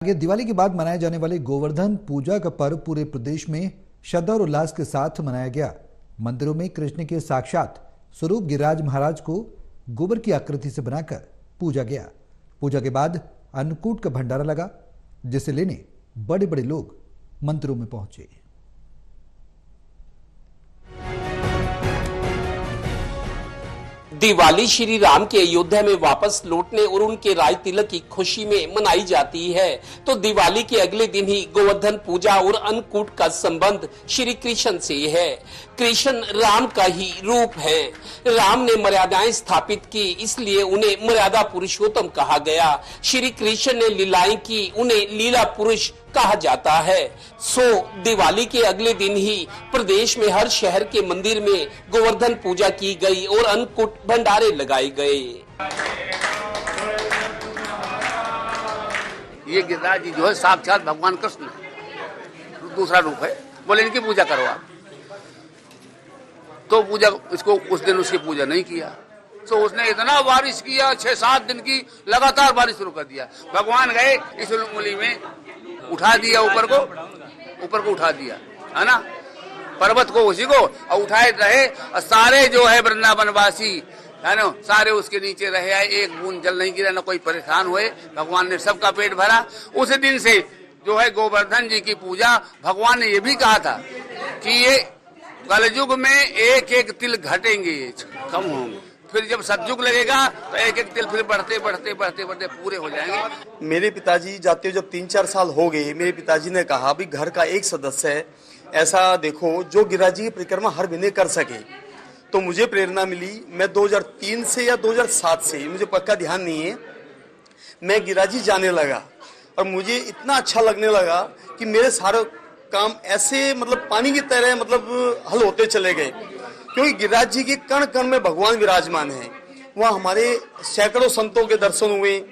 आगे दिवाली के बाद मनाए जाने वाले गोवर्धन पूजा का पर्व पूरे प्रदेश में श्रद्धा और उल्लास के साथ मनाया गया। मंदिरों में कृष्ण के साक्षात स्वरूप गिरिराज महाराज को गोबर की आकृति से बनाकर पूजा गया। पूजा के बाद अन्नकूट का भंडारा लगा, जिसे लेने बड़े बड़े लोग मंदिरों में पहुंचे। दिवाली श्री राम के अयोध्या में वापस लौटने और उनके राज तिलक की खुशी में मनाई जाती है, तो दिवाली के अगले दिन ही गोवर्धन पूजा और अन्नकूट का संबंध श्री कृष्ण से है। कृष्ण राम का ही रूप है। राम ने मर्यादाएं स्थापित की, इसलिए उन्हें मर्यादा पुरुषोत्तम कहा गया। श्री कृष्ण ने लीलाएं की, उन्हें लीला पुरुष कहा जाता है। दिवाली के अगले दिन ही प्रदेश में हर शहर के मंदिर में गोवर्धन पूजा की गई और अन्नकूट भंडारे लगाए गए। ये गिरिराज जी जो है साक्षात भगवान कृष्ण दूसरा रूप है। बोले इनकी पूजा करो आप, तो पूजा इसको उस दिन उसकी पूजा नहीं किया, तो उसने इतना बारिश किया, 6-7 दिन की लगातार बारिश शुरू कर दिया। भगवान गए इस मूली में उठा दिया, ऊपर को उठा दिया, है ना, पर्वत को उसी को और उठाए रहे। और सारे जो है वृंदावनवासी है ना, सारे उसके नीचे रहे आए, एक बूंद जल नहीं गिरा, न कोई परेशान हुए। भगवान ने सबका पेट भरा। उस दिन से जो है गोवर्धन जी की पूजा, भगवान ने ये भी कहा था कि ये कलयुग में एक एक तिल घटेंगे, कम होंगे, फिर जब सतयुग लगेगा तो एक एक तिल फिर बढ़ते बढ़ते बढ़ते बढ़ते पूरे हो जाएंगे। मेरे पिताजी जाते जब 3-4 साल हो गए, मेरे पिताजी ने कहा भी घर का एक सदस्य है ऐसा देखो जो गिरिराज जी की परिक्रमा हर महीने कर सके। तो मुझे प्रेरणा मिली, मैं 2003 से या 2007 से, मुझे पक्का ध्यान नहीं है, मैं गिरिराज जी जाने लगा और मुझे इतना अच्छा लगने लगा कि मेरे सारे काम ऐसे मतलब पानी की तरह मतलब हल होते चले गए, क्योंकि गिरिराज जी के कण कण में भगवान विराजमान है। वहाँ हमारे सैकड़ों संतों के दर्शन हुए।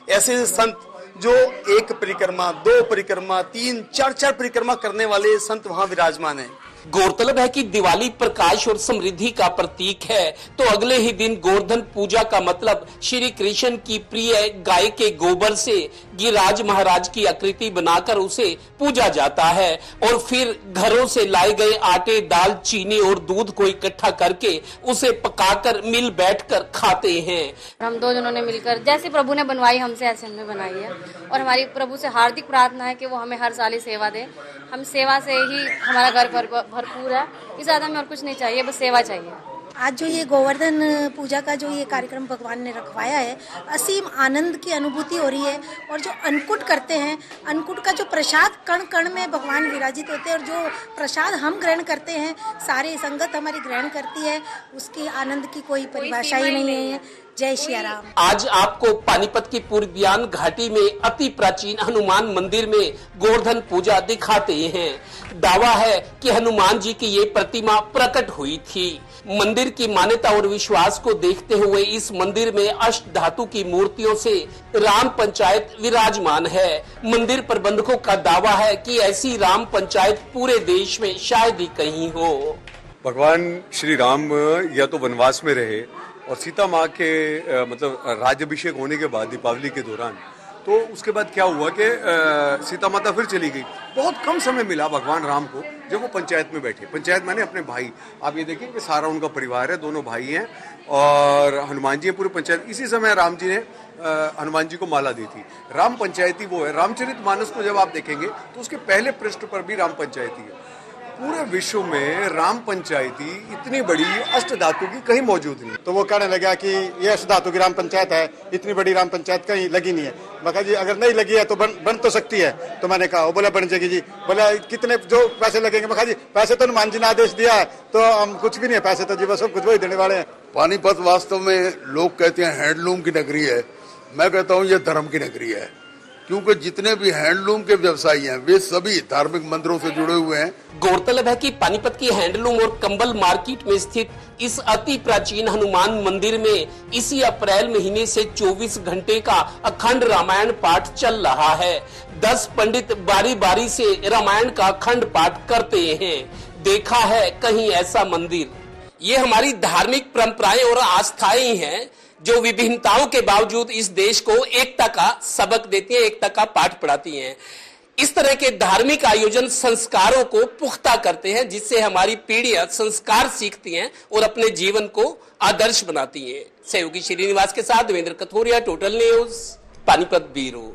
ऐसे संत जो 1 परिक्रमा, 2 परिक्रमा, 3-4 परिक्रमा करने वाले संत वहाँ विराजमान है। गौरतलब है कि दिवाली प्रकाश और समृद्धि का प्रतीक है, तो अगले ही दिन गोवर्धन पूजा का मतलब श्री कृष्ण की प्रिय गाय के गोबर से गिरिराज महाराज की आकृति बनाकर उसे पूजा जाता है और फिर घरों से लाए गए आटे, दाल, चीनी और दूध को इकट्ठा करके उसे पकाकर मिल बैठकर खाते हैं। हम 2 जनों ने मिलकर, जैसे प्रभु ने बनवाई हमसे ऐसे हमने बनाई है, और हमारी प्रभु से हार्दिक प्रार्थना है कि वो हमें हर साल ही सेवा दे। हम सेवा से ही हमारा घर भरपूर है, इससे ज्यादा हमें और कुछ नहीं चाहिए, बस सेवा चाहिए। आज जो ये गोवर्धन पूजा का जो ये कार्यक्रम भगवान ने रखवाया है, असीम आनंद की अनुभूति हो रही है। और जो अन्नकूट करते हैं, अन्नकूट का जो प्रसाद कण कण में भगवान विराजित होते हैं और जो प्रसाद हम ग्रहण करते हैं, सारी संगत हमारी ग्रहण करती है, उसकी आनंद की कोई परिभाषा ही नहीं है। जय श्री राम। आज आपको पानीपत की पूर्व्यान घाटी में अति प्राचीन हनुमान मंदिर में गोवर्धन पूजा दिखाते हैं। दावा है कि हनुमान जी की ये प्रतिमा प्रकट हुई थी। मंदिर की मान्यता और विश्वास को देखते हुए इस मंदिर में अष्ट धातु की मूर्तियों से राम पंचायत विराजमान है। मंदिर प्रबंधकों का दावा है कि ऐसी राम पंचायत पूरे देश में शायद ही कहीं हो। भगवान श्री राम या तो वनवास में रहे और सीता माँ के मतलब राज्याभिषेक होने के बाद दीपावली के दौरान, तो उसके बाद क्या हुआ कि सीता माता फिर चली गई। बहुत कम समय मिला भगवान राम को जब वो पंचायत में बैठे। पंचायत माने अपने भाई, आप ये देखिए कि सारा उनका परिवार है, दोनों भाई हैं और हनुमान जी है पूरी पंचायत। इसी समय राम जी ने हनुमान जी को माला दी थी। राम पंचायती वो है। रामचरितमानस को जब आप देखेंगे तो उसके पहले पृष्ठ पर भी राम पंचायती है। पूरे विश्व में राम पंचायती इतनी बड़ी अष्ट धातु की कहीं मौजूद नहीं। तो वो कहने लगा कि ये अष्ट धातु की राम पंचायत है, इतनी बड़ी राम पंचायत कहीं लगी नहीं है। मैं कहा जी अगर नहीं लगी है तो बन तो सकती है। तो मैंने कहा, वो बोला बन जाएगी जी। बोला कितने जो पैसे लगेंगे? मैं कहा जी पैसे तो हनुमान जी ने आदेश दिया है, तो हम कुछ भी नहीं है, पैसे तो जी बस सब कुछ वही देने वाले हैं। पानीपत वास्तव में लोग कहते हैं हैंडलूम की नगरी है, मैं कहता हूँ ये धर्म की नगरी है, क्योंकि जितने भी हैंडलूम के व्यवसायी हैं वे सभी धार्मिक मंदिरों से जुड़े हुए हैं। गौरतलब है कि पानीपत की हैंडलूम और कंबल मार्केट में स्थित इस अति प्राचीन हनुमान मंदिर में इसी अप्रैल महीने से 24 घंटे का अखंड रामायण पाठ चल रहा है। 10 पंडित बारी बारी से रामायण का अखंड पाठ करते हैं। देखा है कहीं ऐसा मंदिर? ये हमारी धार्मिक परंपराएं और आस्थाएं हैं जो विभिन्नताओं के बावजूद इस देश को एकता का सबक देती हैं, एकता का पाठ पढ़ाती हैं। इस तरह के धार्मिक आयोजन संस्कारों को पुख्ता करते हैं, जिससे हमारी पीढ़ियां संस्कार सीखती हैं और अपने जीवन को आदर्श बनाती हैं। सहयोगी श्रीनिवास के साथ Devendra Kathoria, total news, Panipat bureau.